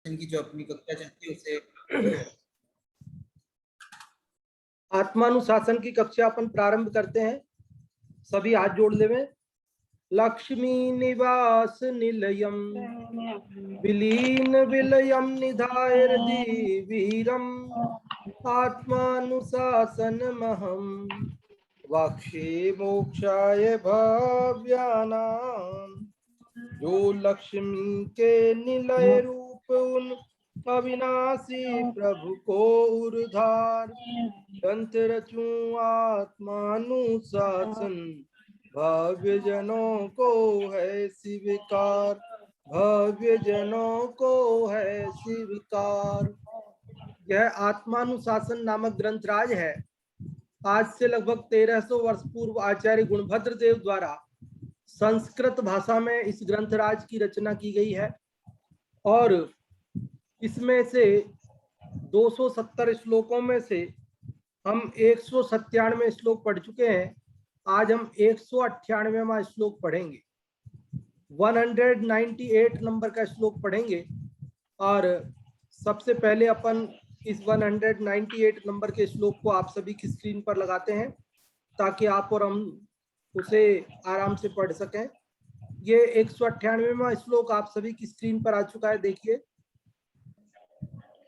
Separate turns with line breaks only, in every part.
की जो अपनी कक्षा चलती है उसे
आत्मानुशासन की कक्षा अपन प्रारंभ करते हैं। सभी हाथ जोड़ लेवे। लक्ष्मी निवास निलयम विलीन विलयम निधाय वीरम आत्मानुशासन महम वक्षे मोक्षाय भव्यानाम। जो लक्ष्मी के निलय रूप उन अविनाशी प्रभु को उद्धार ग्रंथ रचूं आत्मानुशासन भव्य जनों को है स्वीकार भव्य जनों को है स्वीकार। यह आत्मानुशासन नामक ग्रंथराज है। आज से लगभग 1300 वर्ष पूर्व आचार्य गुणभद्र देव द्वारा संस्कृत भाषा में इस ग्रंथराज की रचना की गई है और इसमें से 270 श्लोकों में से हम 197 श्लोक पढ़ चुके हैं। आज हम 198वां श्लोक पढ़ेंगे। 198 नंबर का श्लोक पढ़ेंगे और सबसे पहले अपन इस 198 नंबर के श्लोक को आप सभी की स्क्रीन पर लगाते हैं ताकि आप और हम उसे आराम से पढ़ सकें। ये 198वां श्लोक आप सभी की स्क्रीन पर आ चुका है। देखिए,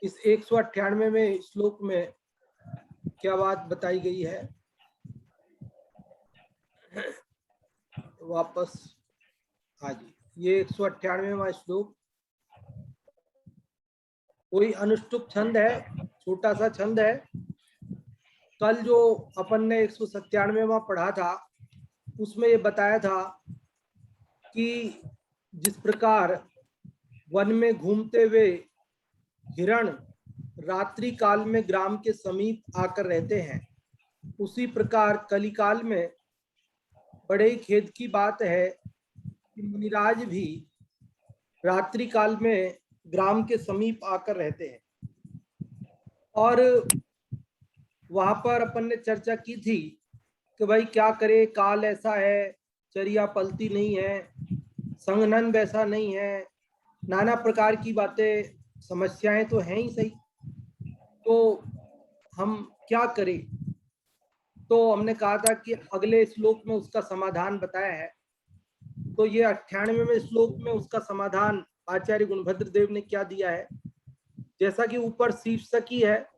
इस 198वें श्लोक में क्या बात बताई गई है। वापस हाँ जी, ये 198वां श्लोक कोई अनुष्टुप छंद है, छोटा सा छंद है। कल जो अपन ने 197वां पढ़ा था उसमें ये बताया था कि जिस प्रकार वन में घूमते हुए हिरण रात्रि काल में ग्राम के समीप आकर रहते हैं, उसी प्रकार कलिकाल में बड़े ही खेद की बात है कि मुनिराज भी रात्रि काल में ग्राम के समीप आकर रहते हैं। और वहां पर अपन ने चर्चा की थी कि भाई क्या करे, काल ऐसा है, चर्या पलती नहीं है, संगनन वैसा नहीं है, नाना प्रकार की बातें, समस्याएं तो हैं ही सही, तो हम क्या करें। तो हमने कहा था कि अगले श्लोक में उसका समाधान बताया है। तो ये 98वें श्लोक में उसका समाधान आचार्य गुणभद्र देव ने क्या दिया है, जैसा कि ऊपर शीर्षक ही है,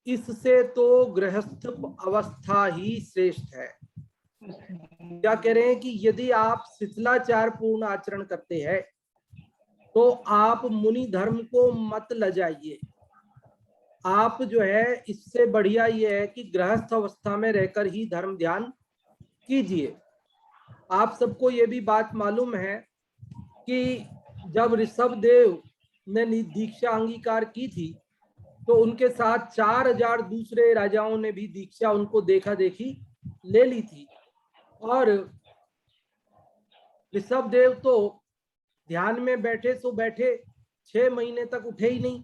इससे तो गृहस्थ अवस्था ही श्रेष्ठ है। क्या कह रहे हैं कि यदि आप शिथिलाचार पूर्ण आचरण करते हैं तो आप मुनि धर्म को मत लजाइए। आप जो है, इससे बढ़िया ये है कि गृहस्थ अवस्था में रहकर ही धर्म ध्यान कीजिए। आप सबको ये भी बात मालूम है कि जब ऋषभ देव ने दीक्षा अंगीकार की थी तो उनके साथ 4000 दूसरे राजाओं ने भी दीक्षा उनको देखा देखी ले ली थी और ऋषभ देव तो ध्यान में बैठे सो बैठे, 6 महीने तक उठे ही नहीं।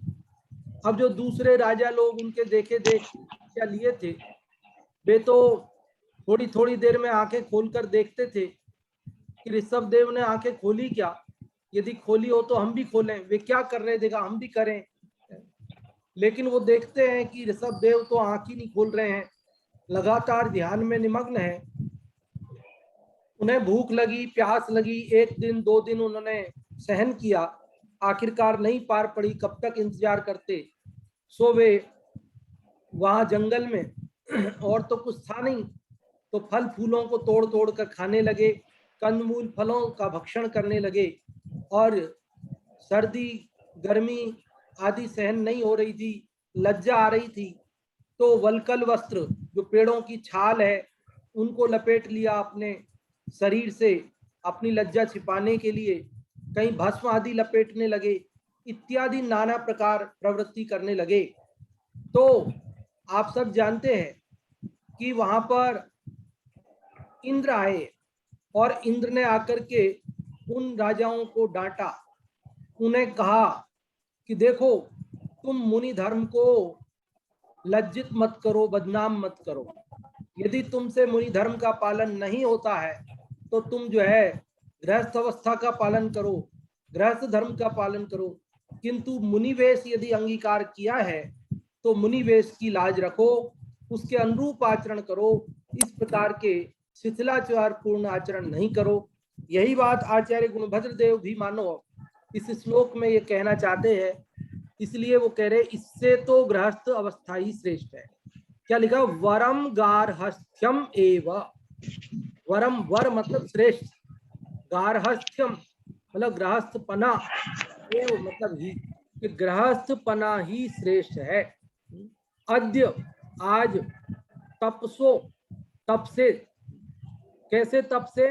अब जो दूसरे राजा लोग उनके देखे देख क्या लिए थे, वे तो थोड़ी थोड़ी देर में आंखें खोलकर देखते थे कि ऋषभ देव ने आंखें खोली क्या, यदि खोली हो तो हम भी खोलें, वे क्या कर रहे देखा हम भी करें। लेकिन वो देखते हैं कि ऋषभ देव तो आंख ही नहीं खोल रहे हैं, लगातार ध्यान में निमग्न है। उन्हें भूख लगी, प्यास लगी, 1 दिन 2 दिन उन्होंने सहन किया, आखिरकार नहीं पार पड़ी, कब तक इंतजार करते। सो वे वहां जंगल में और तो कुछ था नहीं तो फल फूलों को तोड़ तोड़ कर खाने लगे, कंदमूल फलों का भक्षण करने लगे और सर्दी गर्मी आदि सहन नहीं हो रही थी, लज्जा आ रही थी, तो वलकल वस्त्र जो पेड़ों की छाल है उनको लपेट लिया अपने शरीर से, अपनी लज्जा छिपाने के लिए कहीं भस्म आदि लपेटने लगे, इत्यादि नाना प्रकार प्रवृत्ति करने लगे। तो आप सब जानते हैं कि वहां पर इंद्र आए और इंद्र ने आकर के उन राजाओं को डांटा, उन्हें कहा कि देखो तुम मुनि धर्म को लज्जित मत करो, बदनाम मत करो। यदि तुमसे मुनि धर्म का पालन नहीं होता है तो तुम जो है गृहस्थ अवस्था का पालन करो, गृहस्थ धर्म का पालन करो। किंतु मुनिवेश यदि अंगीकार किया है तो मुनिवेश की लाज रखो, उसके अनुरूप आचरण करो, इस प्रकार के शिथिलाचार पूर्ण आचरण नहीं करो। यही बात आचार्य गुणभद्र देव भी मानो इस श्लोक में ये कहना चाहते हैं। इसलिए वो कह रहे इससे तो गृहस्थ अवस्था ही श्रेष्ठ है। क्या लिखा? वरम गार्हस्थ्यम एव। वरम, वर मतलब श्रेष्ठ, गार्हस्थ्यम मतलब गृहस्थपना, एव मतलब ही, कि गृहस्थपना ही श्रेष्ठ है। अद्य आज, तपसो तप से, कैसे तप से?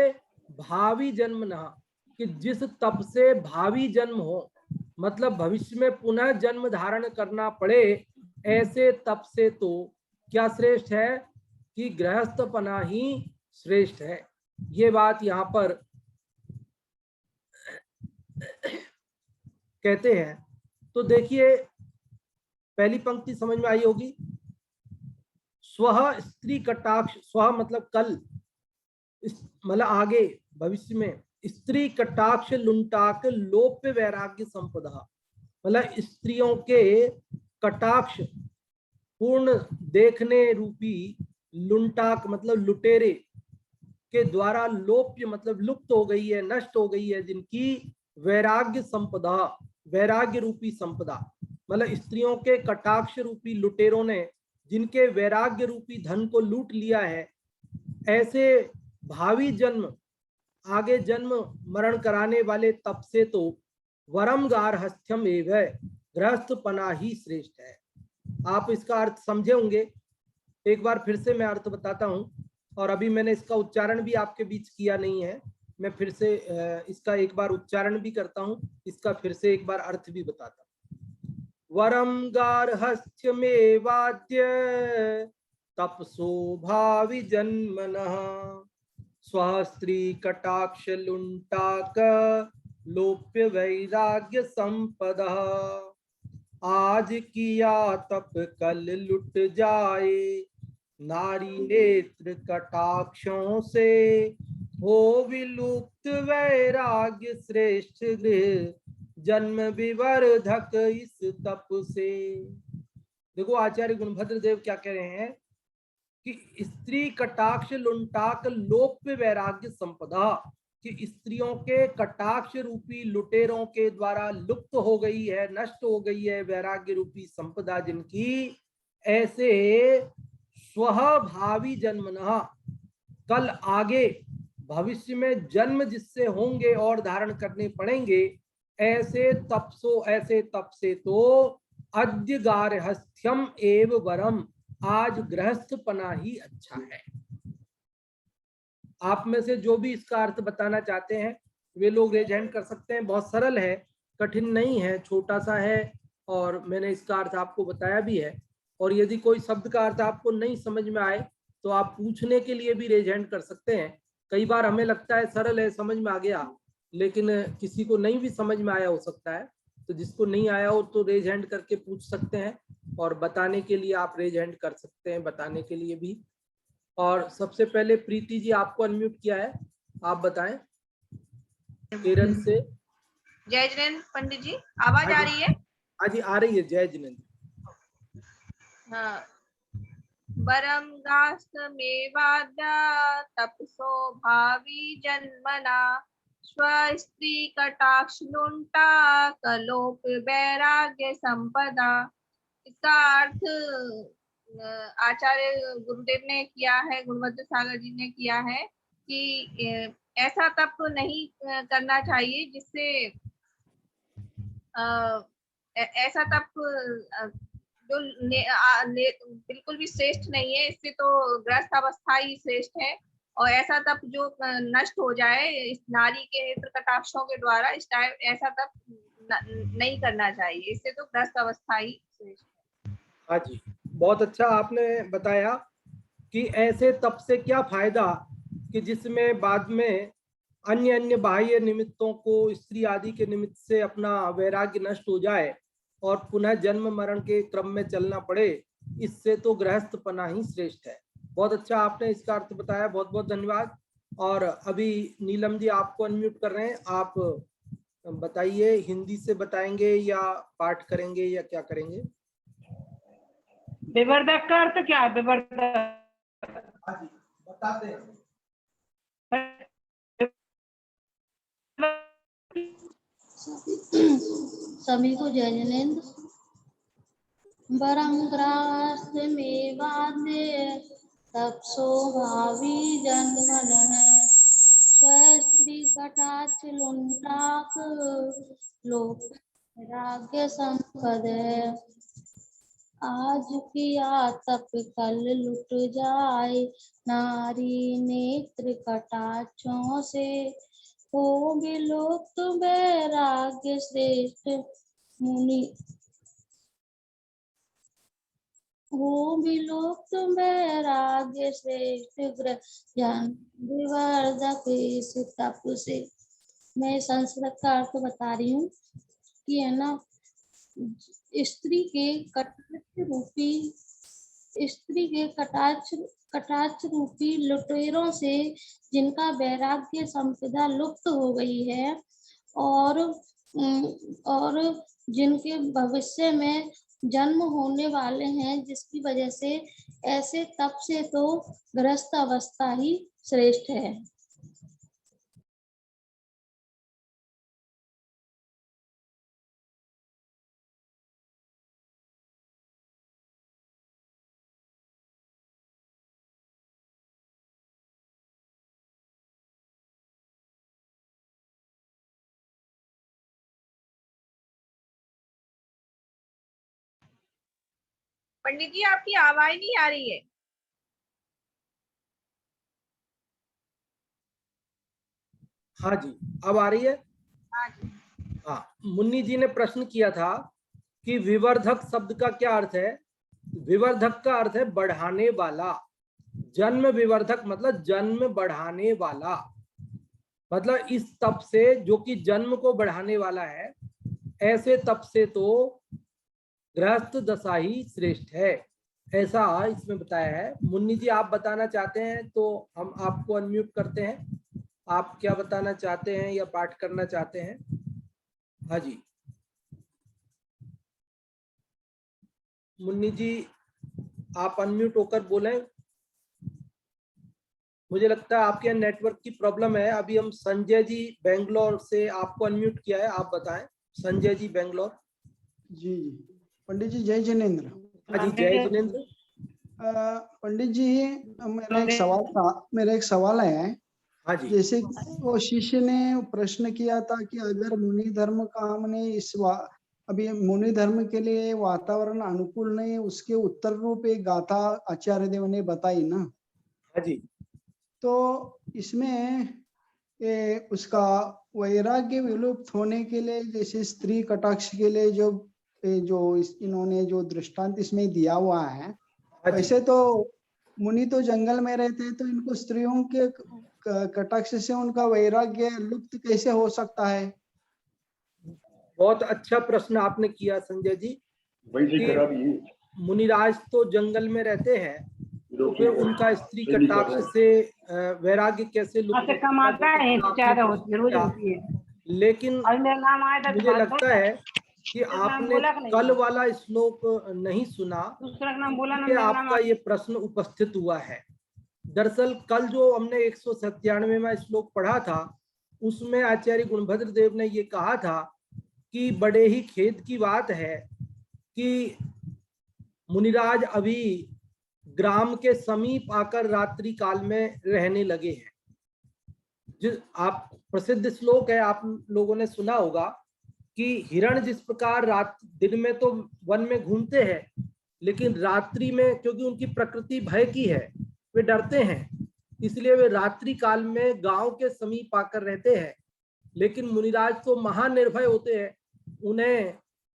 भावी जन्म न, कि जिस तप से भावी जन्म हो, मतलब भविष्य में पुनः जन्म धारण करना पड़े, ऐसे तप से तो क्या श्रेष्ठ है? कि गृहस्थपना ही श्रेष्ठ है। ये बात यहाँ पर कहते हैं। तो देखिए पहली पंक्ति समझ में आई होगी। स्वः स्त्री कटाक्ष, स्वः मतलब कल, मतलब आगे भविष्य में, स्त्री कटाक्ष लुंटाक लोप्य वैराग्य संपदा, मतलब स्त्रियों के कटाक्ष पूर्ण देखने रूपी लुंटाक मतलब लुटेरे के द्वारा लोप्य मतलब लुप्त हो गई है, नष्ट हो गई है, जिनकी वैराग्य संपदा, वैराग्य रूपी संपदा, मतलब स्त्रियों के कटाक्ष रूपी लुटेरों ने जिनके वैराग्य रूपी धन को लूट लिया है, ऐसे भावी जन्म, आगे जन्म मरण कराने वाले तप से तो वरम गार्हस्थ्यम एव, गृहस्थपना ही श्रेष्ठ है। आप इसका अर्थ समझे होंगे। एक बार फिर से मैं अर्थ बताता हूं, और अभी मैंने इसका उच्चारण भी आपके बीच किया नहीं है, मैं फिर से इसका एक बार उच्चारण भी करता हूं, इसका फिर से एक बार अर्थ भी बताता हूं। वरम गार्हस्थ्यमेवाद्य तपसो भावी जन्मनः स्वस्त्री कटाक्ष लुंटाक लोप्य वैराग्य संपदा, आज किया तप कल लुट जाए, नारी नेत्र कटाक्षों से हो विलुप्त वैराग्य श्रेष्ठ गृह जन्म विवर्धक इस तप से। देखो आचार्य गुणभद्र देव क्या कह रहे हैं कि स्त्री कटाक्ष लुंटाक लोप्य वैराग्य संपदा, कि स्त्रियों के कटाक्ष रूपी लुटेरों के द्वारा लुप्त हो गई है, नष्ट हो गई है वैराग्य रूपी संपदा जिनकी, ऐसे स्वः भावी जन्मनः, कल आगे भविष्य में जन्म जिससे होंगे और धारण करने पड़ेंगे, ऐसे तपसो, ऐसे तप से तो अद्य गार्हस्थ्यम एव वरम, आज गृहस्थपना ही अच्छा है। आप में से जो भी इसका अर्थ बताना चाहते हैं वे लोग रेज हैंड कर सकते हैं। बहुत सरल है, कठिन नहीं है, छोटा सा है, और मैंने इसका अर्थ आपको बताया भी है। और यदि कोई शब्द का अर्थ आपको नहीं समझ में आए तो आप पूछने के लिए भी रेज हैंड कर सकते हैं। कई बार हमें लगता है सरल है, समझ में आ गया, लेकिन किसी को नहीं भी समझ में आया हो सकता है। तो जिसको नहीं आया हो तो रेज हैंड करके पूछ सकते हैं, और बताने के लिए आप रेज हैंड कर सकते हैं, बताने के लिए भी। और सबसे पहले प्रीति जी आपको अनम्यूट किया है, आप बताएं केरल से।
जय जिनेन्द्र पंडित जी, आवाज आ रही है?
हाँ जी आ रही है, जय जिनेन्द्र।
हाँ। वरम गास्तमेवाद्या तपसो भावी जन्मना स्वस्त्री कटाक्ष लुंटा कलोप वैराग्य संपदा। इसका अर्थ आचार्य गुरुदेव ने किया है, गुणवत्ता सागर जी ने किया है कि ऐसा तप नहीं करना चाहिए जिससे ऐसा तप जो बिल्कुल भी श्रेष्ठ नहीं है। इससे तो ग्रस्त अवस्था ही श्रेष्ठ है, और ऐसा तप जो नष्ट हो जाए इस नारी के नेत्र कटाक्षों के द्वारा, इस टाइप ऐसा तप नहीं करना चाहिए, इससे तो ग्रस्त अवस्था ही श्रेष्ठ है।
हाँ जी, बहुत अच्छा आपने बताया कि ऐसे तप से क्या फायदा कि जिसमें बाद में अन्य अन्य बाह्य निमित्तों को, स्त्री आदि के निमित्त से अपना वैराग्य नष्ट हो जाए और पुनः जन्म मरण के क्रम में चलना पड़े, इससे तो गृहस्थपना ही श्रेष्ठ है। बहुत अच्छा आपने इसका अर्थ बताया, बहुत बहुत धन्यवाद। और अभी नीलम जी आपको अनम्यूट कर रहे हैं, आप बताइए, हिंदी से बताएंगे या पाठ करेंगे या क्या करेंगे?
विवर्धक का अर्थ क्या है? विवर्धक
हाँ जी, बताते हैं।
सभी को जय जिनेन्द्र। वरंग्रास्त में वाद्य तपसो भावी जन्मन है, स्वस्त्री कटाक्ष लुंटाक लोक राज्य संपद है। आज किया तप कल लुट जाए, नारी नेत्र कटाक्षों से हो विलुप्त वैराग्य श्रेष्ठ मुनि, हो विलुप्त वैराग्य श्रेष्ठ ज्ञान विवर्धक इस तप से। मैं संस्कृत का अर्थ बता रही हूँ कि है ना, स्त्री के कटाक्ष रूपी लुटेरों से जिनका वैराग्य संपदा लुप्त हो गई है, और जिनके भविष्य में जन्म होने वाले हैं, जिसकी वजह से ऐसे तप से तो गृहस्थ अवस्था ही श्रेष्ठ है।
पंडित जी आपकी आवाज नहीं आ रही है।
हाँ जी, अब आ रही है।
हाँ जी।
हाँ, मुन्नी जी ने प्रश्न किया था कि विवर्धक शब्द का क्या अर्थ है। विवर्धक का अर्थ है बढ़ाने वाला। जन्म विवर्धक मतलब जन्म बढ़ाने वाला, मतलब इस तप से जो कि जन्म को बढ़ाने वाला है, ऐसे तप से तो गृहस्थ दशा ही श्रेष्ठ है, ऐसा इसमें बताया है। मुन्नी जी आप बताना चाहते हैं तो हम आपको अनम्यूट करते हैं। आप क्या बताना चाहते हैं या पाठ करना चाहते हैं? हाँ जी, मुन्नी जी आप अनम्यूट होकर बोलें। मुझे लगता है आपके यहाँ नेटवर्क की प्रॉब्लम है। अभी हम संजय जी बेंगलोर से आपको अनम्यूट किया है, आप बताएं। संजय जी बेंगलोर।
जी पंडित जी जय जिनेन्द्र।
हाँ जी, जय जिनेन्द्र।
पंडित जी मेरा एक सवाल है।
हाँ जी,
जैसे वो शिष्य ने प्रश्न किया था कि अगर मुनि धर्म का हमने अभी मुनि धर्म के लिए वातावरण अनुकूल नहीं, उसके उत्तर रूप एक गाथा आचार्य देव ने बताई ना।
हाँ जी,
तो इसमें उसका वैराग्य विलुप्त होने के लिए, जैसे स्त्री कटाक्ष के लिए इन्होंने जो दृष्टांत इसमें दिया हुआ है,
हाँ जी।
वैसे तो मुनि तो जंगल में रहते हैं, तो इनको स्त्रियों के कटाक्ष से उनका वैराग्य लुप्त कैसे हो सकता है?
बहुत अच्छा प्रश्न आपने किया संजय जी। मुनिराज तो जंगल में रहते हैं, तो फिर उनका स्त्री कटाक्ष से वैराग्य कैसे लुप्त
कमाता है, रोज होती है।
लेकिन मुझे लगता है कि आपने कल वाला श्लोक नहीं सुना, इसलिए आपका ये प्रश्न उपस्थित हुआ है। दरअसल कल जो हमने 197वां श्लोक पढ़ा था, उसमें आचार्य गुणभद्र देव ने ये कहा था कि बड़े ही खेद की बात है कि मुनिराज अभी ग्राम के समीप आकर रात्रि काल में रहने लगे हैं। जिस आप प्रसिद्ध श्लोक है, आप लोगों ने सुना होगा कि हिरण जिस प्रकार दिन में तो वन में घूमते हैं, लेकिन रात्रि में क्योंकि उनकी प्रकृति भय की है, वे डरते हैं, इसलिए वे रात्रि काल में गांव के समीप आकर रहते हैं। लेकिन मुनिराज तो महानिर्भय होते हैं, उन्हें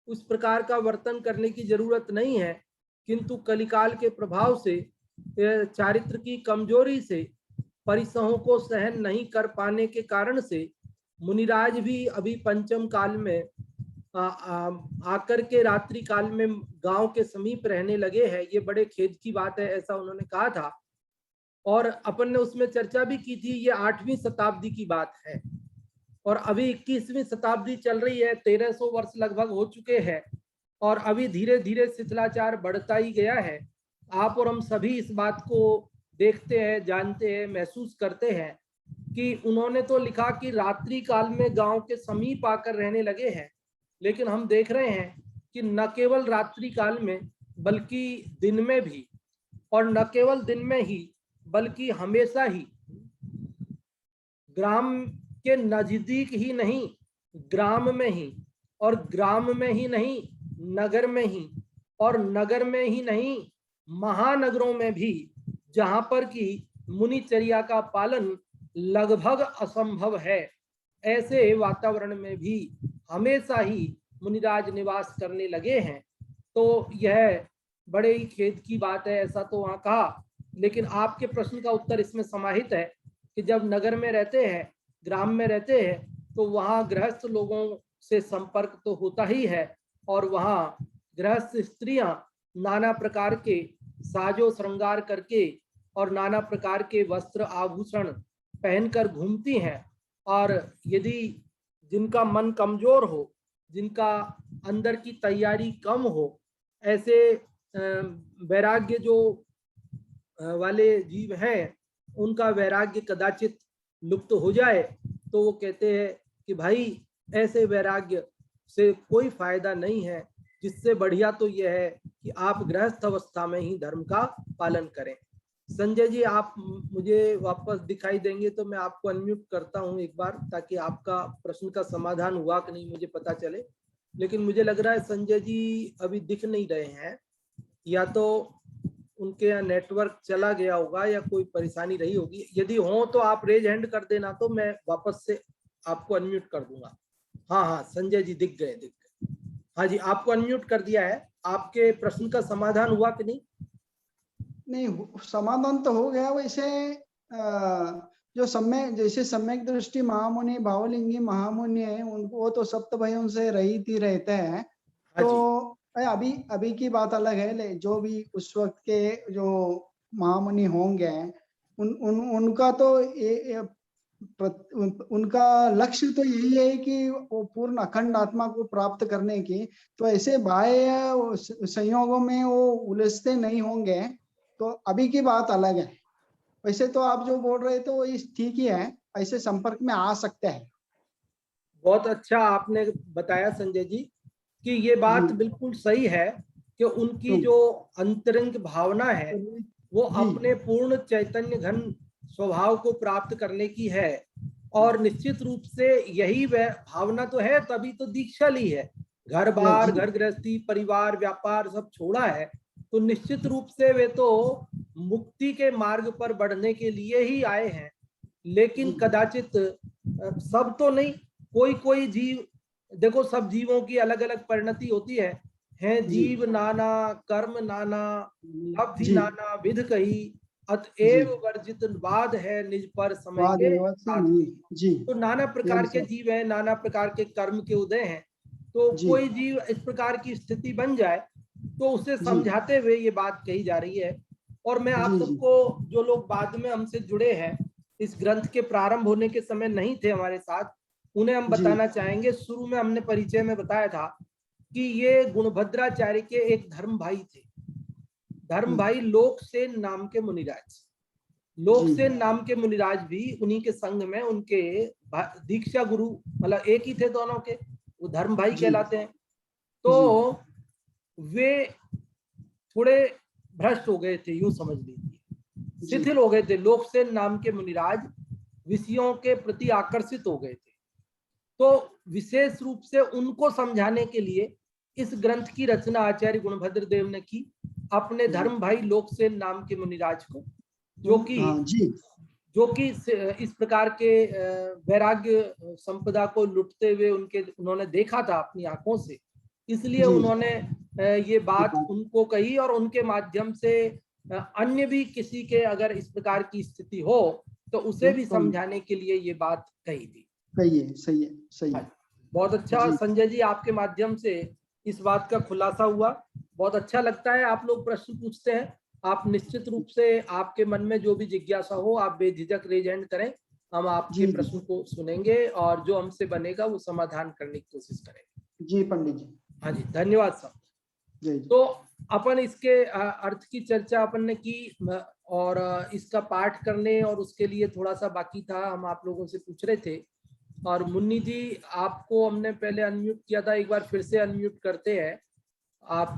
उस प्रकार का वर्तन करने की जरूरत नहीं है, किंतु कलिकाल के प्रभाव से, चारित्र की कमजोरी से, परिसहों को सहन नहीं कर पाने के कारण से मुनिराज भी अभी पंचम काल में आकर के रात्रि काल में गांव के समीप रहने लगे हैं। ये बड़े खेद की बात है, ऐसा उन्होंने कहा था। और अपन ने उसमें चर्चा भी की थी, ये 8वीं शताब्दी की बात है। और अभी 21वीं शताब्दी चल रही है, 1300 वर्ष लगभग हो चुके हैं और अभी धीरे धीरे शिथिलाचार बढ़ता ही गया है। आप और हम सभी इस बात को देखते हैं, जानते हैं, महसूस करते हैं कि उन्होंने तो लिखा कि रात्रि काल में गांव के समीप आकर रहने लगे हैं, लेकिन हम देख रहे हैं कि न केवल रात्रि काल में बल्कि दिन में भी, और न केवल दिन में ही बल्कि हमेशा ही ग्राम के नजदीक ही नहीं, ग्राम में ही, और ग्राम में ही नहीं नगर में ही, और नगर में ही नहीं महानगरों में भी, जहां पर कि मुनिचर्या का पालन लगभग असंभव है, ऐसे वातावरण में भी हमेशा ही मुनिराज निवास करने लगे हैं। तो यह बड़े ही खेद की बात है, ऐसा तो वहां कहा। लेकिन आपके प्रश्न का उत्तर इसमें समाहित है कि जब नगर में रहते हैं, ग्राम में रहते हैं, तो वहाँ गृहस्थ लोगों से संपर्क तो होता ही है, और वहाँ गृहस्थ स्त्रियां नाना प्रकार के साजो श्रृंगार करके और नाना प्रकार के वस्त्र आभूषण पहनकर घूमती हैं। और यदि जिनका मन कमजोर हो, जिनका अंदर की तैयारी कम हो, ऐसे वैराग्य जो वाले जीव हैं, उनका वैराग्य कदाचित लुप्त हो जाए, तो वो कहते हैं कि भाई ऐसे वैराग्य से कोई फायदा नहीं है, जिससे बढ़िया तो यह है कि आप गृहस्थ अवस्था में ही धर्म का पालन करें। संजय जी, आप मुझे वापस दिखाई देंगे तो मैं आपको अनम्यूट करता हूं एक बार, ताकि आपका प्रश्न का समाधान हुआ कि नहीं मुझे पता चले। लेकिन मुझे लग रहा है संजय जी अभी दिख नहीं रहे हैं, या तो उनके यहाँ नेटवर्क चला गया होगा या कोई परेशानी रही होगी। यदि हो तो आप रेज हैंड कर देना, तो मैं वापस से आपको अनम्यूट कर दूंगा। हाँ हाँ, संजय जी दिख गए। हाँ जी, आपको अनम्यूट कर दिया है। आपके प्रश्न का समाधान हुआ कि नहीं?
नहीं, समाधान तो हो गया। वैसे जो जैसे सम्यक दृष्टि महामुनि, भावलिंगी महामुनि है, उनको वो तो सप्त भयों से रहित ही रहते हैं। तो अभी की बात अलग है। जो भी उस वक्त के जो महामुनि होंगे, उनका तो उनका लक्ष्य तो यही है कि वो पूर्ण अखंड आत्मा को प्राप्त करने की। तो ऐसे बाह्य संयोगों में वो उलझते नहीं होंगे। तो अभी की बात अलग है। वैसे तो आप जो बोल रहे थे वो ठीक ही है, ऐसे संपर्क में आ सकते हैं।
बहुत अच्छा आपने बताया संजय जी कि ये बात बिल्कुल सही है कि उनकी जो अंतरंग भावना है वो अपने पूर्ण चैतन्य घन स्वभाव को प्राप्त करने की है, और निश्चित रूप से यही वह भावना तो है, तभी तो दीक्षा ली है। घर बार, घर गृहस्थी, परिवार, व्यापार सब छोड़ा है, तो निश्चित रूप से वे तो मुक्ति के मार्ग पर बढ़ने के लिए ही आए हैं। लेकिन कदाचित सब तो नहीं, कोई जीव, देखो सब जीवों की अलग अलग परिणति होती है जीव नाना, कर्म नाना, अवधि नाना, विध कही, अतएव वर्जित वाद है निज पर समय के। तो नाना प्रकार के जीव हैं, नाना प्रकार के कर्म के उदय हैं। तो कोई जीव इस प्रकार की स्थिति बन जाए तो उसे समझाते हुए ये बात कही जा रही है। और मैं आप सबको, जो लोग बाद में हमसे जुड़े हैं, इस ग्रंथ के प्रारंभ होने के समय नहीं थे हमारे साथ, उन्हें हम बताना चाहेंगे। शुरू में हमने परिचय में बताया था कि ये गुणभद्राचार्य के एक धर्म भाई थे। धर्म भाई लोकसेन नाम के मुनिराज, लोकसेन नाम के मुनिराज भी उन्हीं के संग में, उनके दीक्षा गुरु, मतलब एक ही थे दोनों के, वो धर्म भाई कहलाते हैं। तो वे थोड़े भ्रष्ट हो गए थे, यूं समझ लीजिए, शिथिल हो गए थे। लोकसेन नाम के मुनिराज विषयों के प्रति आकर्षित हो गए थे। तो विशेष रूप से उनको समझाने के लिए इस ग्रंथ की रचना आचार्य गुणभद्र देव ने की अपने धर्म भाई लोकसेन नाम के मुनिराज को, जो कि इस प्रकार के वैराग्य संपदा को लुटते हुए उन्होंने देखा था अपनी आंखों से, इसलिए उन्होंने ये बात उनको कही, और उनके माध्यम से अन्य भी किसी के अगर इस प्रकार की स्थिति हो तो उसे भी समझाने के लिए ये बात कही थी।
सही है।
बहुत अच्छा संजय जी, आपके माध्यम से इस बात का खुलासा हुआ। बहुत अच्छा लगता है आप लोग प्रश्न पूछते हैं। आप निश्चित रूप से, आपके मन में जो भी जिज्ञासा हो, आप बेझिझक रेज हैंड करें, हम आपके
जी, जी।
प्रश्न को सुनेंगे और जो हमसे बनेगा वो समाधान करने की कोशिश करेंगे।
जी पंडित जी।
हाँ जी, धन्यवाद साहब।
जय जी।
तो अपन इसके अर्थ की चर्चा अपन ने की और इसका पाठ करने और उसके लिए थोड़ा सा बाकी था, हम आप लोगों से पूछ रहे थे। और मुन्नी जी, आपको हमने पहले अनम्यूट किया था, एक बार फिर से अनम्यूट करते हैं। आप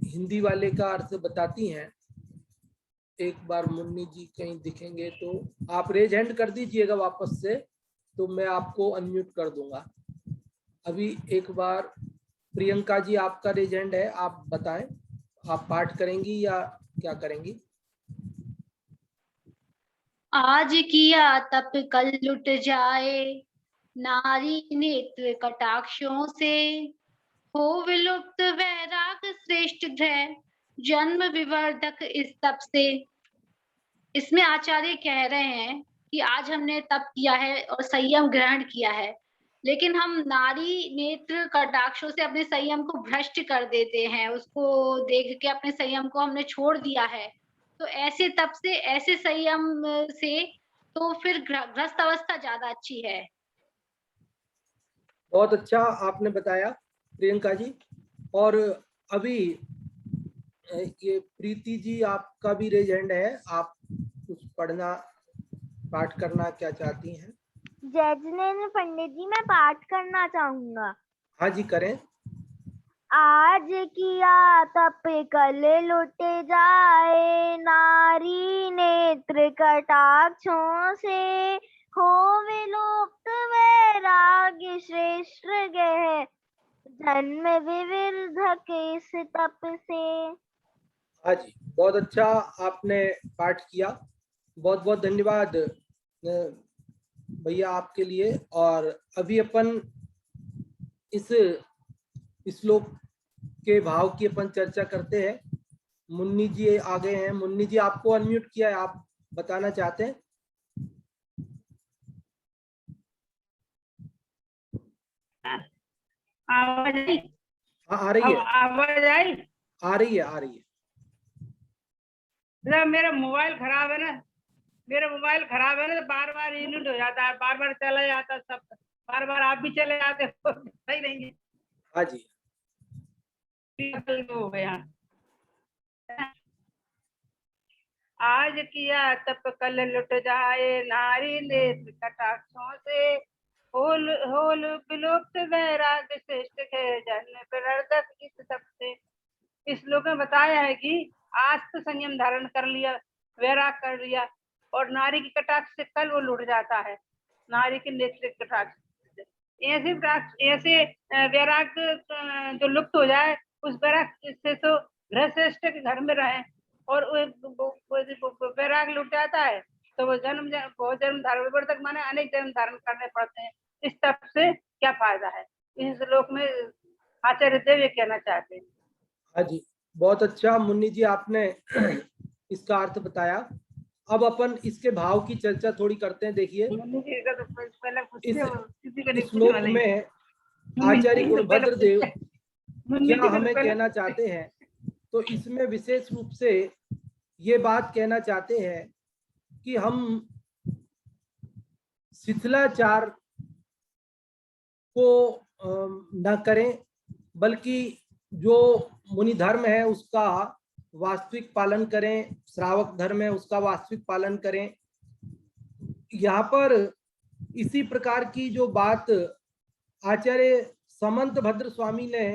हिंदी वाले का अर्थ बताती हैं। एक बार मुन्नी जी कहीं दिखेंगे तो आप रेज हैंड कर दीजिएगा वापस से, तो मैं आपको अनम्यूट कर दूंगा। अभी एक बार प्रियंका जी आपका रेज हैंड है, आप बताएं, आप पाठ करेंगी या क्या करेंगी?
आज किया तप कल लुट जाए, नारी नेत्र कटाक्षों से, हो विलुप्त वैराग श्रेष्ठ ग्रह, जन्म विवर्धक इस तप से। इसमें आचार्य कह रहे हैं कि आज हमने तप किया है और संयम ग्रहण किया है, लेकिन हम नारी नेत्र कटाक्षों से अपने संयम को भ्रष्ट कर देते हैं, उसको देख के अपने संयम को हमने छोड़ दिया है। तो ऐसे तप से, ऐसे संयम से तो फिर ग्रस्त अवस्था ज्यादा अच्छी है।
बहुत अच्छा आपने बताया प्रियंका जी। और अभी ये प्रीति जी आपका भी रेज हैंड है, आप कुछ पढ़ना पाठ करना क्या चाहती हैं?
जय जिनेन्द्र पंडित जी, मैं पाठ करना चाहूंगा।
हाँ जी, करें।
आज किया तप कल लुटे जाए, नारी नेत्र कटाक्षों से, हो विलुप्त वैराग्य श्रेष्ठ गह, जन्म विविधक इस तप से।
हाँ जी, बहुत अच्छा आपने पाठ किया, बहुत बहुत धन्यवाद भैया आपके लिए। और अभी अपन इस श्लोक के भाव की अपन चर्चा करते हैं। मुन्नी जी आ गए हैं। मुन्नी जी, आपको अनम्यूट किया है, आप बताना चाहते हैं?
आवाज आई?
हाँ, आ रही है,
आवाज आई?
आ रही है, आ रही है।
मेरा मोबाइल खराब है ना, तो बार बार यूनिट हो जाता है, बार बार चला जाता है, सब बार बार आप भी चले जाते हो, सही नहीं।
हाँ जी,
हो गया। आज किया तप कल लुट जाए, नारी नेत्र कटाक्षों से, होल विलुप्त वैराग श्रेष्ठ है, जन्म विवर्धक इस तप से। इस श्लोक में बताया है कि आज तो संयम धारण कर लिया, वैराग कर लिया, और नारी की कटाक्ष से कल वो लुट जाता है, नारी के नेत्र कटाक्ष से। ऐसे वैराग जो लुप्त हो जाए, उस वैराग से तो गृहस्थ के घर में रहे, और वैराग लुट जाता है तो वो बहुत जन्म धारण विवर्धक माने अनेक जन्म धारण करने पड़ते हैं। इस तप से क्या फायदा है, इस श्लोक में आचार्य देव ये कहना चाहते हैं।
हाँ जी, बहुत अच्छा मुन्नी जी, आपने इसका अर्थ बताया। अब अपन इसके भाव की चर्चा थोड़ी करते हैं। देखिए, इस श्लोक में आचार्य गुणभद्र देव क्या हमें कहना चाहते हैं, तो इसमें विशेष रूप से ये बात कहना चाहते हैं कि हम शिथिलाचार को न करें, बल्कि जो मुनि धर्म है उसका वास्तविक पालन करें, श्रावक धर्म है उसका वास्तविक पालन करें। यहाँ पर इसी प्रकार की जो बात आचार्य समंत भद्र स्वामी ने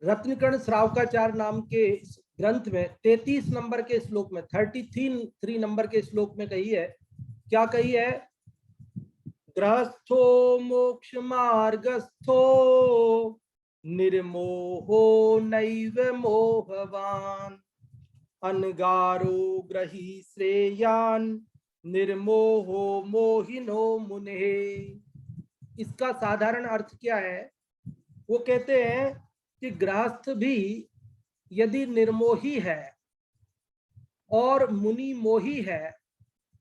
रत्नकर्ण श्रावकाचार नाम के ग्रंथ में 33 नंबर के श्लोक में 33 नंबर के श्लोक में कही है। क्या कही है? गृहस्थो मोक्ष मार्गस्थो निर्मोहो नैव मोहवान, अनगारो ग्रही श्रेयान निर्मोहो मोहिनो मुने। इसका साधारण अर्थ क्या है? वो कहते हैं कि गृहस्थ भी यदि निर्मोही है और मुनि मोही है,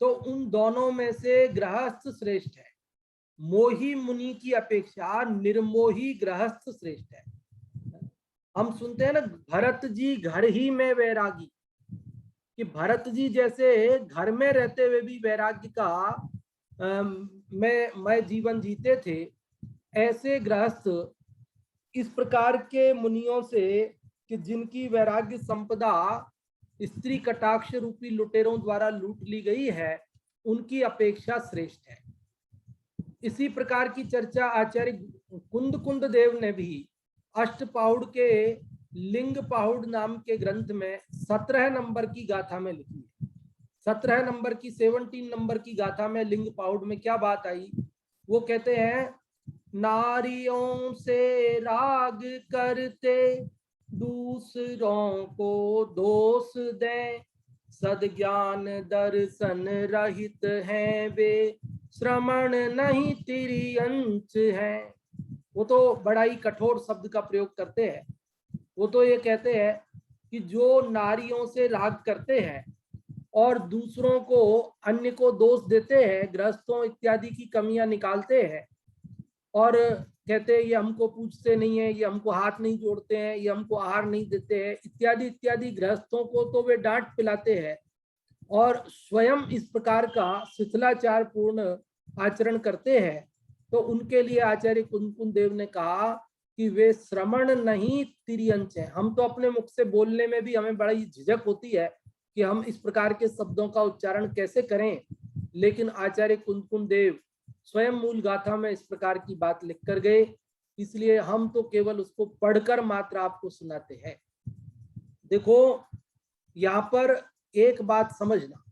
तो उन दोनों में से गृहस्थ श्रेष्ठ है। मोही मुनि की अपेक्षा निर्मोही गृहस्थ श्रेष्ठ है। हम सुनते हैं ना, भरत जी घर ही में वैरागी, कि भरत जी जैसे घर में रहते हुए भी वैराग्य का मैं जीवन जीते थे, ऐसे गृहस्थ इस प्रकार के मुनियों से कि जिनकी वैराग्य संपदा स्त्री कटाक्ष रूपी लुटेरों द्वारा लूट ली गई है, उनकी अपेक्षा श्रेष्ठ है। इसी प्रकार की चर्चा आचार्य कुंद देव ने भी अष्टपाहुड़ के लिंग पाहुड़ नाम के ग्रंथ में 17 नंबर की गाथा में लिखी है। 17 नंबर की 17 नंबर की गाथा में लिंग पाहुड़ में क्या बात आई, वो कहते हैं नारियों से राग करते दूसरों को दोष दें, सद्ज्ञान दर्शन रहित हैं वे, श्रमण नहीं तिर्यंच हैं। वो तो बड़ा ही कठोर शब्द का प्रयोग करते हैं। वो तो ये कहते हैं कि जो नारियों से राग करते हैं और दूसरों को, अन्य को दोष देते हैं, गृहस्थों इत्यादि की कमियां निकालते हैं और कहते हैं ये हमको पूछते नहीं है, ये हमको हाथ नहीं जोड़ते हैं, ये हमको आहार नहीं देते हैं, इत्यादि इत्यादि गृहस्थों को तो वे डांट पिलाते हैं और स्वयं इस प्रकार का शिथिलाचार पूर्ण आचरण करते हैं। तो उनके लिए आचार्य कुंद देव ने कहा कि वे श्रमण नहीं तिर्यंच हैं। हम तो अपने मुख से बोलने में भी हमें बड़ी झिझक होती है कि हम इस प्रकार के शब्दों का उच्चारण कैसे करें, लेकिन आचार्य कुंद देव स्वयं मूल गाथा में इस प्रकार की बात लिख कर गए, इसलिए हम तो केवल उसको पढ़कर मात्र आपको सुनाते हैं। देखो यहाँ पर एक बात समझना,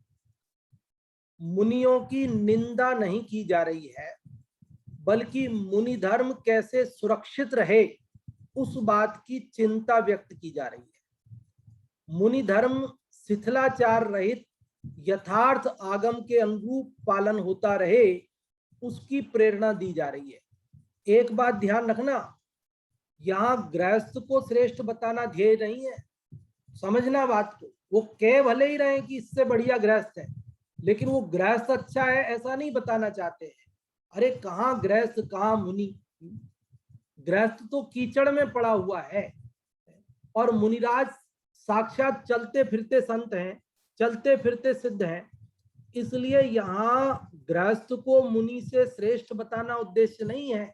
मुनियों की निंदा नहीं की जा रही है, बल्कि मुनि धर्म कैसे सुरक्षित रहे उस बात की चिंता व्यक्त की जा रही है। मुनि धर्म शिथिलाचार रहित यथार्थ आगम के अनुरूप पालन होता रहे, उसकी प्रेरणा दी जा रही है। एक बात ध्यान रखना, यहाँ गृहस्थ को श्रेष्ठ बताना ध्येय नहीं है, समझना बात को। वो कह भले ही रहे कि इससे बढ़िया गृहस्थ है, लेकिन वो गृहस्थ अच्छा है ऐसा नहीं बताना चाहते हैं। अरे कहाँ गृहस्थ कहाँ मुनि, गृहस्थ तो कीचड़ में पड़ा हुआ है और मुनिराज साक्षात चलते फिरते संत हैं, चलते फिरते सिद्ध हैं। इसलिए यहाँ गृहस्थ को मुनि से श्रेष्ठ बताना उद्देश्य नहीं है।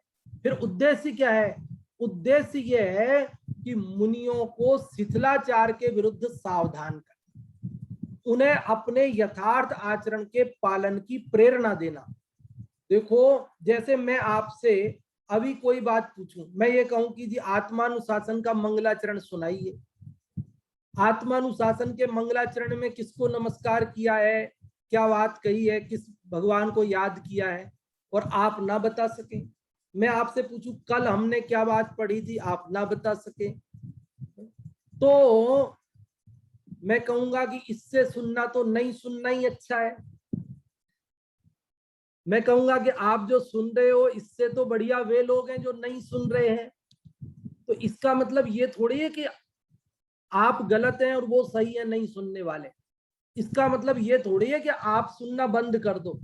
फिर उद्देश्य क्या है? उद्देश्य यह है कि मुनियों को शिथिलाचार के विरुद्ध सावधान करना, उन्हें अपने यथार्थ आचरण के पालन की प्रेरणा देना। देखो जैसे मैं आपसे अभी कोई बात पूछूं, मैं ये कहूं कि जी आत्मानुशासन का मंगलाचरण सुनाइए। आत्मानुशासन के मंगलाचरण में किसको नमस्कार किया है, क्या बात कही है, किस भगवान को याद किया है, और आप ना बता सके। मैं आपसे पूछूं कल हमने क्या बात पढ़ी थी, आप ना बता सके, तो मैं कहूंगा कि इससे सुनना तो नहीं सुनना ही अच्छा है। मैं कहूंगा कि आप जो सुन रहे हो इससे तो बढ़िया वे लोग हैं जो नहीं सुन रहे हैं। तो इसका मतलब ये थोड़ी है कि आप गलत हैं और वो सही है नहीं सुनने वाले। इसका मतलब ये थोड़ी है कि आप सुनना बंद कर दो।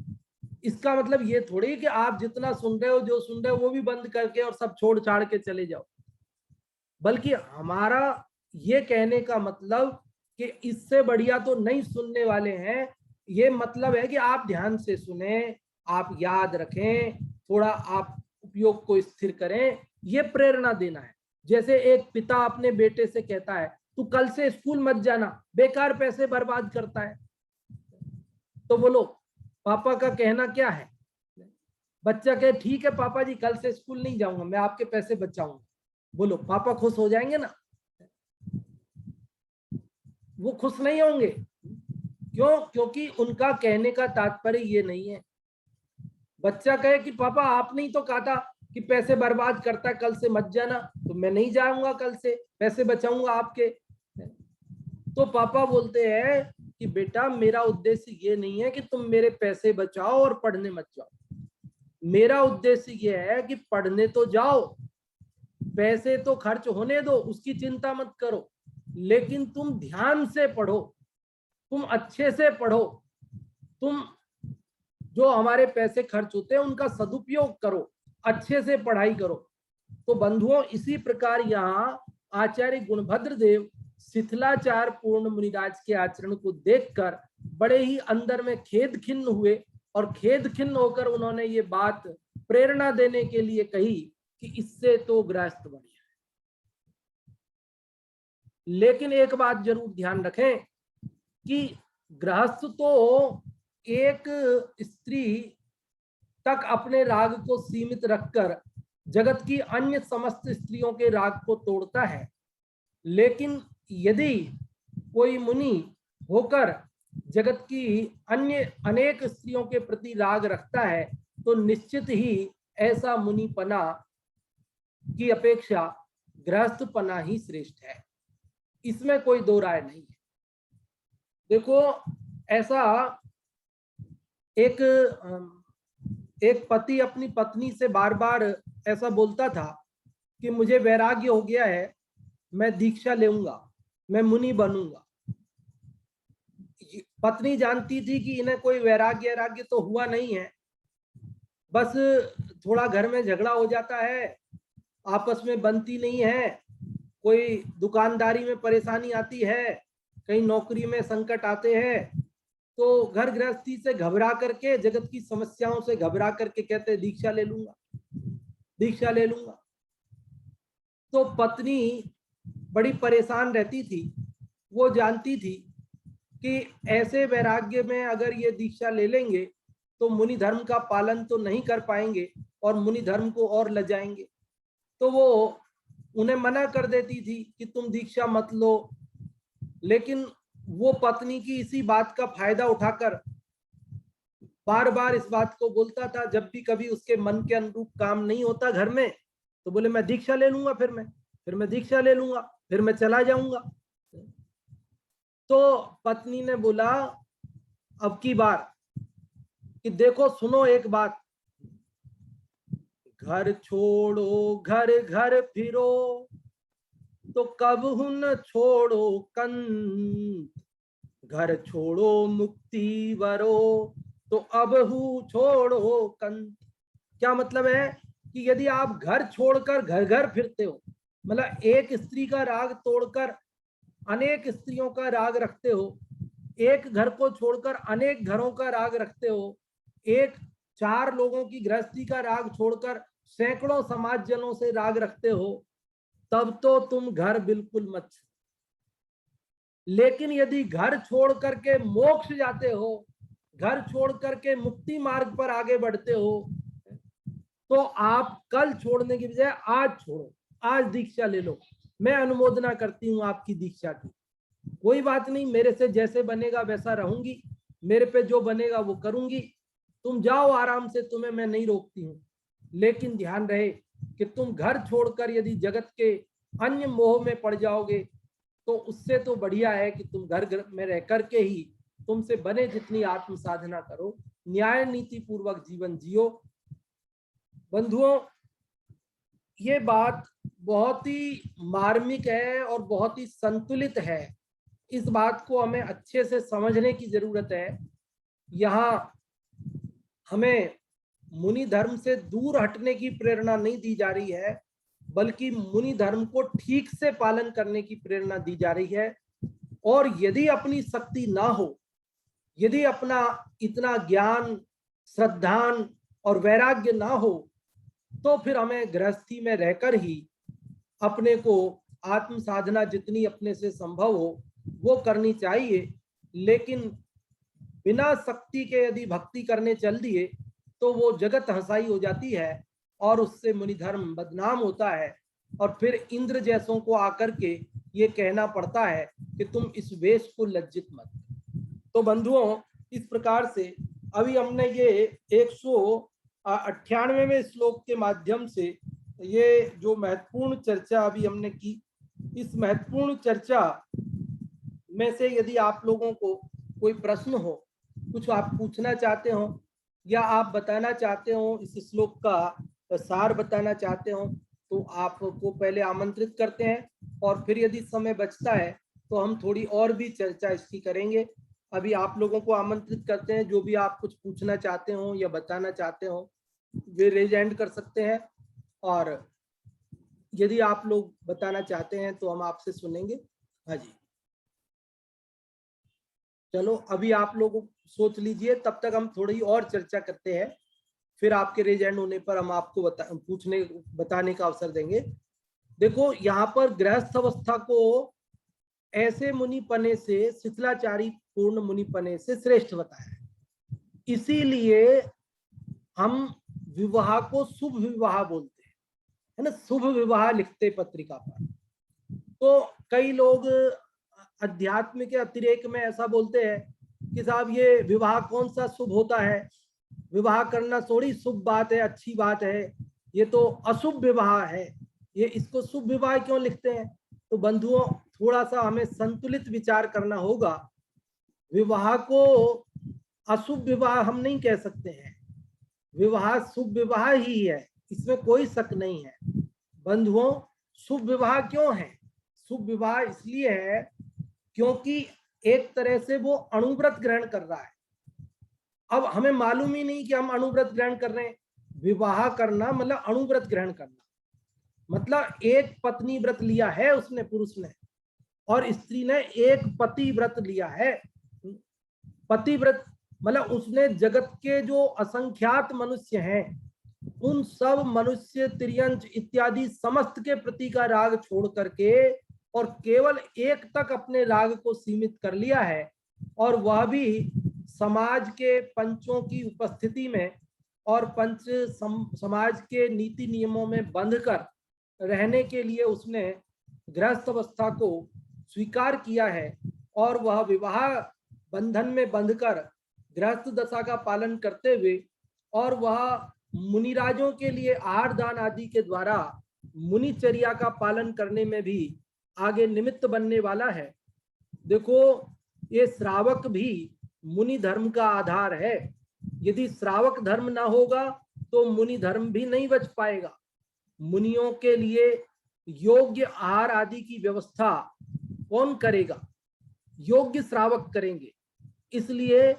इसका मतलब ये थोड़ी है कि आप जितना सुन रहे हो, जो सुन रहे हो वो भी बंद करके और सब छोड़ छाड़ के चले जाओ। बल्कि हमारा ये कहने का मतलब कि इससे बढ़िया तो नहीं सुनने वाले हैं। ये मतलब है कि आप ध्यान से सुने, आप याद रखें, थोड़ा आप उपयोग को स्थिर करें, ये प्रेरणा देना है। जैसे एक पिता अपने बेटे से कहता है तू कल से स्कूल मत जाना, बेकार पैसे बर्बाद करता है। तो बोलो पापा का कहना क्या है? बच्चा कहे ठीक है पापा जी कल से स्कूल नहीं जाऊंगा, मैं आपके पैसे बचाऊंगा। बोलो पापा खुश हो जाएंगे ना? वो खुश नहीं होंगे। क्यों? क्योंकि उनका कहने का तात्पर्य ये नहीं है। बच्चा कहे कि पापा आपने ही तो कहा था कि पैसे बर्बाद करता है, कल से मत जाना, तो मैं नहीं जाऊंगा, कल से पैसे बचाऊंगा आपके। तो पापा बोलते हैं कि बेटा मेरा उद्देश्य ये नहीं है कि तुम मेरे पैसे बचाओ और पढ़ने मत जाओ। मेरा उद्देश्य ये है कि पढ़ने तो जाओ, पैसे तो खर्च होने दो, उसकी चिंता मत करो, लेकिन तुम ध्यान से पढ़ो, तुम अच्छे से पढ़ो, तुम जो हमारे पैसे खर्च होते हैं उनका सदुपयोग करो, अच्छे से पढ़ाई करो। तो बंधुओं इसी प्रकार यहाँ आचार्य गुणभद्र देव शिथिलाचार पूर्ण मुनिराज के आचरण को देखकर बड़े ही अंदर में खेद खिन्न हुए और खेद खिन्न होकर उन्होंने ये बात प्रेरणा देने के लिए कही कि इससे तो गृहस्थ बढ़िया है। लेकिन एक बात जरूर ध्यान रखें कि गृहस्थ तो एक स्त्री तक अपने राग को सीमित रखकर जगत की अन्य समस्त स्त्रियों के राग को तोड़ता है, लेकिन यदि कोई मुनि होकर जगत की अन्य अनेक स्त्रियों के प्रति राग रखता है तो निश्चित ही ऐसा मुनिपना की अपेक्षा गृहस्थपना ही श्रेष्ठ है, इसमें कोई दो राय नहीं है। देखो, ऐसा एक पति अपनी पत्नी से बार बार ऐसा बोलता था कि मुझे वैराग्य हो गया है, मैं दीक्षा लूंगा, मैं मुनि बनूंगा। पत्नी जानती थी कि इन्हें कोई वैराग्य तो हुआ नहीं है, बस थोड़ा घर में झगड़ा हो जाता है, आपस में बनती नहीं है, कोई दुकानदारी में परेशानी आती है, कहीं नौकरी में संकट आते हैं, तो घर गृहस्थी से घबरा करके, जगत की समस्याओं से घबरा करके कहते दीक्षा ले लूंगा, दीक्षा ले लूंगा। तो पत्नी बड़ी परेशान रहती थी। वो जानती थी कि ऐसे वैराग्य में अगर ये दीक्षा ले लेंगे तो मुनि धर्म का पालन तो नहीं कर पाएंगे और मुनि धर्म को और लजाएंगे। तो वो उन्हें मना कर देती थी कि तुम दीक्षा मत लो। लेकिन वो पत्नी की इसी बात का फायदा उठाकर बार बार इस बात को बोलता था। जब भी कभी उसके मन के अनुरूप काम नहीं होता घर में तो बोले मैं दीक्षा ले लूंगा, फिर मैं दीक्षा ले लूंगा, फिर मैं चला जाऊंगा। तो पत्नी ने बोला अब की बार कि देखो सुनो एक बात, घर छोड़ो घर घर फिरो तो कबहु न छोड़ो कंत, घर छोड़ो मुक्ति वरो तो अबहु छोड़ो कंत। क्या मतलब है कि यदि आप घर छोड़कर घर घर फिरते हो, मतलब एक स्त्री का राग तोड़कर अनेक स्त्रियों का राग रखते हो, एक घर को छोड़कर अनेक घरों का राग रखते हो, एक 4 लोगों की गृहस्थी का राग छोड़कर सैकड़ों समाज जनों से राग रखते हो, तब तो तुम घर बिल्कुल मत। लेकिन यदि घर छोड़ करके मोक्ष जाते हो, घर छोड़ करके मुक्ति मार्ग पर आगे बढ़ते हो, तो आप कल छोड़ने की बजाय आज छोड़ो, आज दीक्षा ले लो। मैं अनुमोदना करती हूँ आपकी दीक्षा की। कोई बात नहीं, मेरे से जैसे बनेगा वैसा रहूंगी, मेरे पे जो बनेगा वो करूंगी, तुम जाओ आराम से, तुम्हें मैं नहीं रोकती हूँ। लेकिन ध्यान रहे कि तुम घर छोड़कर यदि जगत के अन्य मोह में पड़ जाओगे तो उससे तो बढ़िया है कि तुम घर में रह करके ही तुमसे बने जितनी आत्म साधना करो, न्याय नीति पूर्वक जीवन जियो। बंधुओं, ये बात बहुत ही मार्मिक है और बहुत ही संतुलित है। इस बात को हमें अच्छे से समझने की जरूरत है। यहाँ हमें मुनि धर्म से दूर हटने की प्रेरणा नहीं दी जा रही है, बल्कि मुनि धर्म को ठीक से पालन करने की प्रेरणा दी जा रही है। और यदि अपनी शक्ति ना हो, यदि अपना इतना ज्ञान, श्रद्धान और वैराग्य ना हो, तो फिर हमें गृहस्थी में रहकर ही अपने को आत्म साधना जितनी अपने से संभव हो वो करनी चाहिए। लेकिन बिना शक्ति के यदि भक्ति करने चल दिए तो वो जगत हंसाई हो जाती है और उससे मुनि धर्म बदनाम होता है। और फिर इंद्र जैसों को आकर के ये कहना पड़ता है कि तुम इस वेश को लज्जित मत। तो बंधुओं, इस प्रकार से अभी हमने ये 198वें श्लोक के माध्यम से ये जो महत्वपूर्ण चर्चा अभी हमने की, इस महत्वपूर्ण चर्चा में से यदि आप लोगों को कोई प्रश्न हो, कुछ आप पूछना चाहते हो या आप बताना चाहते हो, इस श्लोक का सार बताना चाहते हो, तो आपको पहले आमंत्रित करते हैं। और फिर यदि समय बचता है तो हम थोड़ी और भी चर्चा इसकी करेंगे। अभी आप लोगों को आमंत्रित करते हैं, जो भी आप कुछ पूछना चाहते हो या बताना चाहते हो वे रेज हैंड कर सकते हैं। और यदि आप लोग बताना चाहते हैं तो हम आपसे सुनेंगे। हाँ जी। चलो अभी आप लोग सोच लीजिए, तब तक हम थोड़ी और चर्चा करते हैं, फिर आपके रेज एंड होने पर हम आपको बताने का अवसर देंगे। देखो यहाँ पर गृहस्थ अवस्था को ऐसे मुनिपने से, शिथिलाचारी पूर्ण मुनिपने से श्रेष्ठ बताया है। इसीलिए हम विवाह को शुभ विवाह बोलते हैं, है ना, शुभ विवाह लिखते पत्रिका पर। तो कई लोग अध्यात्म के अतिरेक में ऐसा बोलते हैं कि साहब ये विवाह कौन सा शुभ होता है, विवाह करना थोड़ी शुभ बात है, अच्छी बात है, ये तो अशुभ विवाह है, ये इसको शुभ विवाह क्यों लिखते हैं। तो बंधुओं, थोड़ा सा हमें संतुलित विचार करना होगा। विवाह को अशुभ विवाह हम नहीं कह सकते हैं, विवाह शुभ विवाह ही है, इसमें कोई शक नहीं है। बंधुओं, शुभ विवाह क्यों है? शुभ विवाह इसलिए है क्योंकि एक तरह से वो अणुव्रत ग्रहण कर रहा है। अब हमें मालूम ही नहीं कि हम अणुव्रत ग्रहण कर रहे हैं। विवाह करना मतलब अणुव्रत ग्रहण करना, मतलब एक पत्नी व्रत लिया है उसने, पुरुष ने, और स्त्री ने एक पति व्रत लिया है। पति व्रत मतलब उसने जगत के जो असंख्यात मनुष्य हैं, उन सब मनुष्य, तिर्यंच इत्यादि समस्त के प्रति का राग छोड़ करके और केवल एक तक अपने राग को सीमित कर लिया है, और वह भी समाज के पंचों की उपस्थिति में और पंच समाज के नीति नियमों में बंधकर रहने के लिए उसने गृहस्थ अवस्था को स्वीकार किया है। और वह विवाह बंधन में बंधकर गृहस्थ दशा का पालन करते हुए, और वह मुनिराजों के लिए आहार दान आदि के द्वारा मुनिचर्या का पालन करने में भी आगे निमित्त बनने वाला है। देखो, ये श्रावक भी मुनि धर्म का आधार है। यदि श्रावक धर्म ना होगा तो मुनि धर्म भी नहीं बच पाएगा। मुनियों के लिए योग्य आहार आदि की व्यवस्था कौन करेगा? योग्य श्रावक करेंगे। इसलिए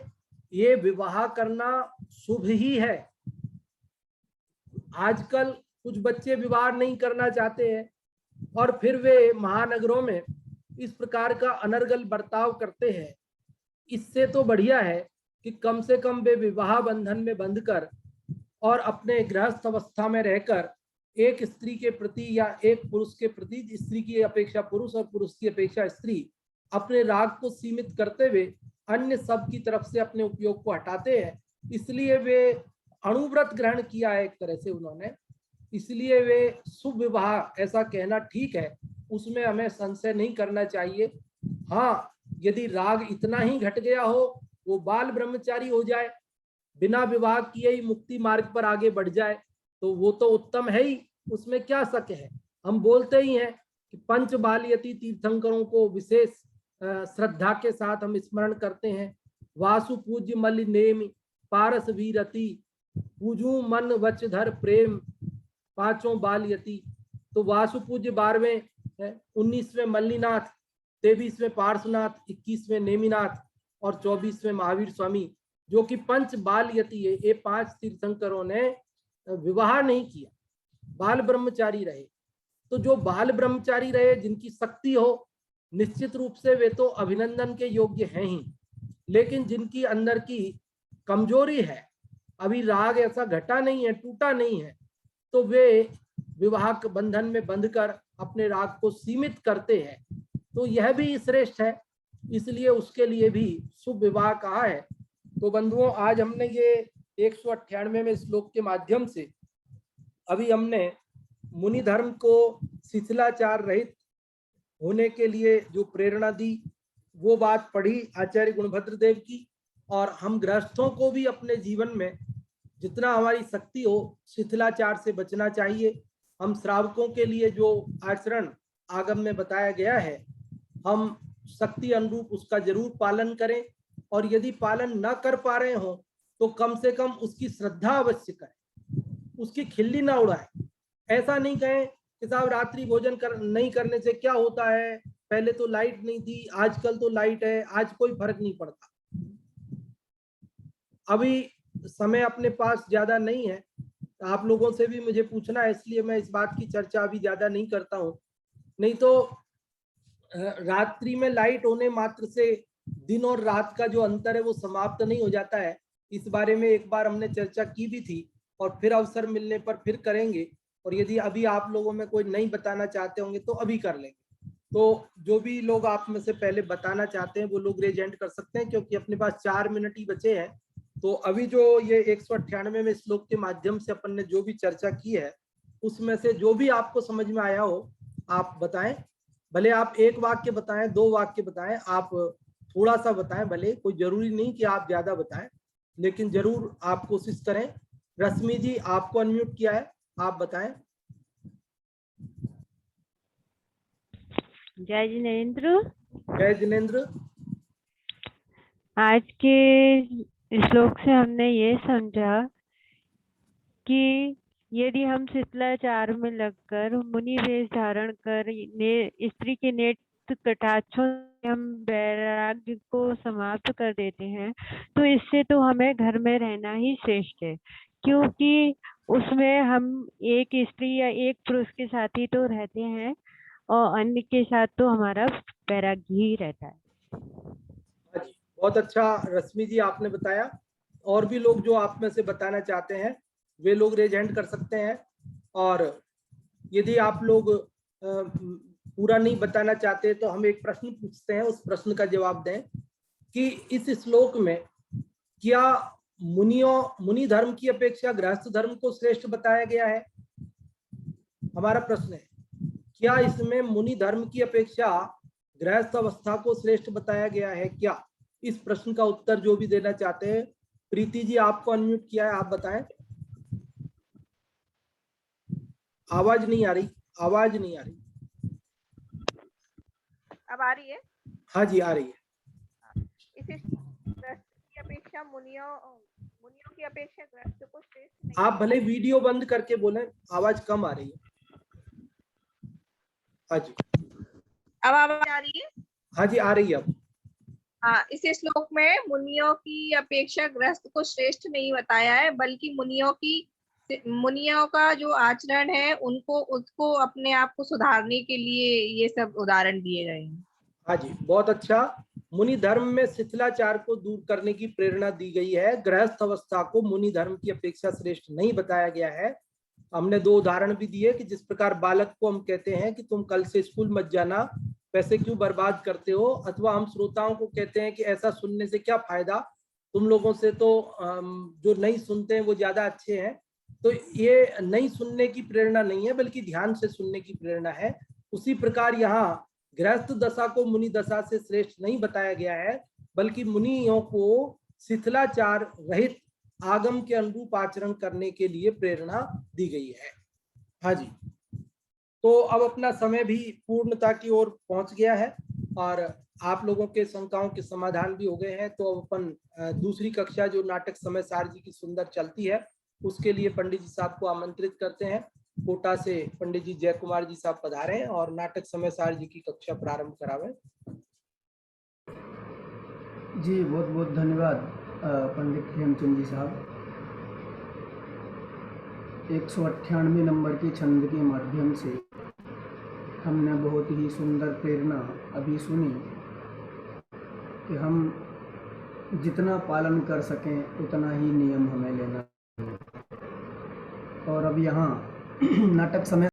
ये विवाह करना शुभ ही है। आजकल कुछ बच्चे विवाह नहीं करना चाहते हैं और फिर वे महानगरों में इस प्रकार का अनर्गल बर्ताव करते हैं। इससे तो बढ़िया है कि कम से कम वे विवाह बंधन में बंधकर और अपने गृहस्थ अवस्था में रहकर एक स्त्री के प्रति या एक पुरुष के प्रति, स्त्री की अपेक्षा पुरुष और पुरुष की अपेक्षा स्त्री, अपने राग को सीमित करते हुए अन्य सब की तरफ से अपने उपयोग को हटाते हैं। इसलिए वे अणुव्रत ग्रहण किया है एक तरह से उन्होंने, इसलिए वे शुभ विवाह ऐसा कहना ठीक है, उसमें हमें संशय नहीं करना चाहिए। हाँ, यदि राग इतना ही घट गया हो, वो बाल ब्रह्मचारी हो जाए, बिना विवाह किए ही मुक्ति मार्ग पर आगे बढ़ जाए, तो वो तो उत्तम है ही, उसमें क्या शक है। हम बोलते ही हैं कि पंच बालयती तीर्थंकरों को विशेष श्रद्धा के साथ हम स्मरण करते हैं। वासु पूज्य मल्ल नेम पारस वीरति, पूजू मन वच धर प्रेम पांचों बालयती। तो वासु पूज्य 12वें, 19वें मल्लीनाथ, 23वें पार्श्वनाथ, 21वें नेमिनाथ और 24वें महावीर स्वामी, जो कि पंच बालयती है। ये 5 तीर्थंकरों ने विवाह नहीं किया, बाल ब्रह्मचारी रहे। तो जो बाल ब्रह्मचारी रहे, जिनकी शक्ति हो, निश्चित रूप से वे तो अभिनंदन के योग्य हैं ही। लेकिन जिनकी अंदर की कमजोरी है, अभी राग ऐसा घटा नहीं है, टूटा नहीं है, तो वे विवाह बंधन में बंधकर अपने राग को सीमित करते हैं। तो यह भी श्रेष्ठ है, इसलिए उसके लिए भी शुभ विवाह कहा है। तो बंधुओं, आज हमने ये 198वें श्लोक के माध्यम से अभी हमने मुनि धर्म को शिथिलाचार रहित होने के लिए जो प्रेरणा दी, वो बात पढ़ी आचार्य गुणभद्र देव की। और हम गृहस्थों को भी अपने जीवन में जितना हमारी शक्ति हो शिथिलाचार से बचना चाहिए। हम श्रावकों के लिए जो आचरण आगम में बताया गया है, हम शक्ति अनुरूप उसका जरूर पालन करें, और यदि पालन न कर पा रहे हो तो कम से कम उसकी श्रद्धा अवश्य करें, उसकी खिल्ली ना उड़ाएं। ऐसा नहीं कहें कि साहब रात्रि भोजन नहीं करने से क्या होता है, पहले तो लाइट नहीं थी, आजकल तो लाइट है, आज कोई फर्क नहीं पड़ता। अभी समय अपने पास ज्यादा नहीं है, आप लोगों से भी मुझे पूछना है, इसलिए मैं इस बात की चर्चा अभी ज्यादा नहीं करता हूँ। नहीं तो रात्रि में लाइट होने मात्र से दिन और रात का जो अंतर है वो समाप्त नहीं हो जाता है। इस बारे में एक बार हमने चर्चा की भी थी और फिर अवसर मिलने पर फिर करेंगे। और यदि अभी आप लोगों में कोई नहीं बताना चाहते होंगे तो अभी कर लेंगे। तो जो भी लोग आप में से पहले बताना चाहते हैं वो लोग रेज हैंड कर सकते हैं, क्योंकि अपने पास 4 मिनट ही बचे हैं। तो अभी जो ये 198वें श्लोक के माध्यम से अपन ने जो भी चर्चा की है उसमें से जो भी आपको समझ में आया हो आप बताएं। भले आप 1 वाक्य बताएं, 2 वाक्य बताएं, आप थोड़ा सा बताएं, भले कोई जरूरी नहीं कि आप ज्यादा बताएं, लेकिन जरूर आप कोशिश करें। रश्मि जी आपको अनम्यूट किया है, आप बताएं।
जय जिनेंद्र।
जय जिनेंद्र।
आज के श्लोक से हमने ये समझा कि यदि हम शिष्टाचार में लगकर मुनि वेश धारण कर स्त्री के नेत्र कटाक्षों से हम वैराग्य को समाप्त कर देते हैं तो इससे तो हमें घर में रहना ही श्रेष्ठ है, क्योंकि उसमें हम एक स्त्री या एक पुरुष के साथ ही तो रहते हैं और अन्य के साथ तो हमारा वैराग्य ही रहता है।
बहुत अच्छा रश्मि जी आपने बताया। और भी लोग जो आप में से बताना चाहते हैं वे लोग रेज हैंड कर सकते हैं। और यदि आप लोग पूरा नहीं बताना चाहते तो हम एक प्रश्न पूछते हैं, उस प्रश्न का जवाब दें कि इस श्लोक में क्या मुनि धर्म की अपेक्षा गृहस्थ धर्म को श्रेष्ठ बताया गया है? हमारा प्रश्न है, क्या इसमें मुनि धर्म की अपेक्षा गृहस्थ अवस्था को श्रेष्ठ बताया गया है क्या? इस प्रश्न का उत्तर जो भी देना चाहते हैं, प्रीति जी आपको अनम्यूट किया है, आप बताएं। आवाज नहीं आ रही, आवाज नहीं आ रही।
अब आ रही है?
हाँ जी आ रही है।
इसे गृहस्थ की अपेक्षा मुनियों की अपेक्षा गृहस्थ को श्रेष्ठ नहीं।
आप भले वीडियो बंद करके बोलें, आवाज कम आ रही है। हाँ जी
अब आवाज आ रही है?
हाँ जी आ रही है अब।
हाँ, इस श्लोक में मुनियों की अपेक्षा गृहस्थ को श्रेष्ठ नहीं बताया है, बल्कि मुनियों का जो आचरण है उसको अपने आप को सुधारने के लिए ये सब उदाहरण दिए गए हैं।
हाँ जी बहुत अच्छा। मुनि धर्म में शिथिलाचार को दूर करने की प्रेरणा दी गई है। गृहस्थ अवस्था को मुनि धर्म की अपेक्षा श्रेष्ठ नहीं बताया गया है। हमने 2 उदाहरण भी दिए कि जिस प्रकार बालक को हम कहते हैं कि तुम कल से स्कूल मत जाना, पैसे क्यों बर्बाद करते हो, अथवा हम श्रोताओं को कहते हैं कि ऐसा सुनने से क्या फायदा, तुम लोगों से तो जो नहीं सुनते हैं वो ज्यादा अच्छे हैं। तो ये नहीं सुनने की प्रेरणा नहीं है, बल्कि ध्यान से सुनने की प्रेरणा है। उसी प्रकार यहाँ गृहस्थ दशा को मुनि दशा से श्रेष्ठ नहीं बताया गया है, बल्कि मुनियों को शिथिलाचार रहित आगम के अनुरूप आचरण करने के लिए प्रेरणा दी गई है। हाँ जी, तो अब अपना समय भी पूर्णता की ओर पहुंच गया है और आप लोगों के शंकाओं के समाधान भी हो गए हैं। तो अब अपन दूसरी कक्षा जो नाटक समय सार जी की सुंदर चलती है उसके लिए पंडित जी साहब को आमंत्रित करते हैं। कोटा से पंडित जी जय कुमार जी साहब पधारें और नाटक समय सार जी की कक्षा प्रारंभ करावें।
जी बहुत बहुत धन्यवाद पंडित हेमचंद जी साहब। 198 नंबर की छंद के माध्यम से हमने बहुत ही सुंदर प्रेरणा अभी सुनी कि हम जितना पालन कर सकें उतना ही नियम हमें लेना। और अब यहाँ नाटक समय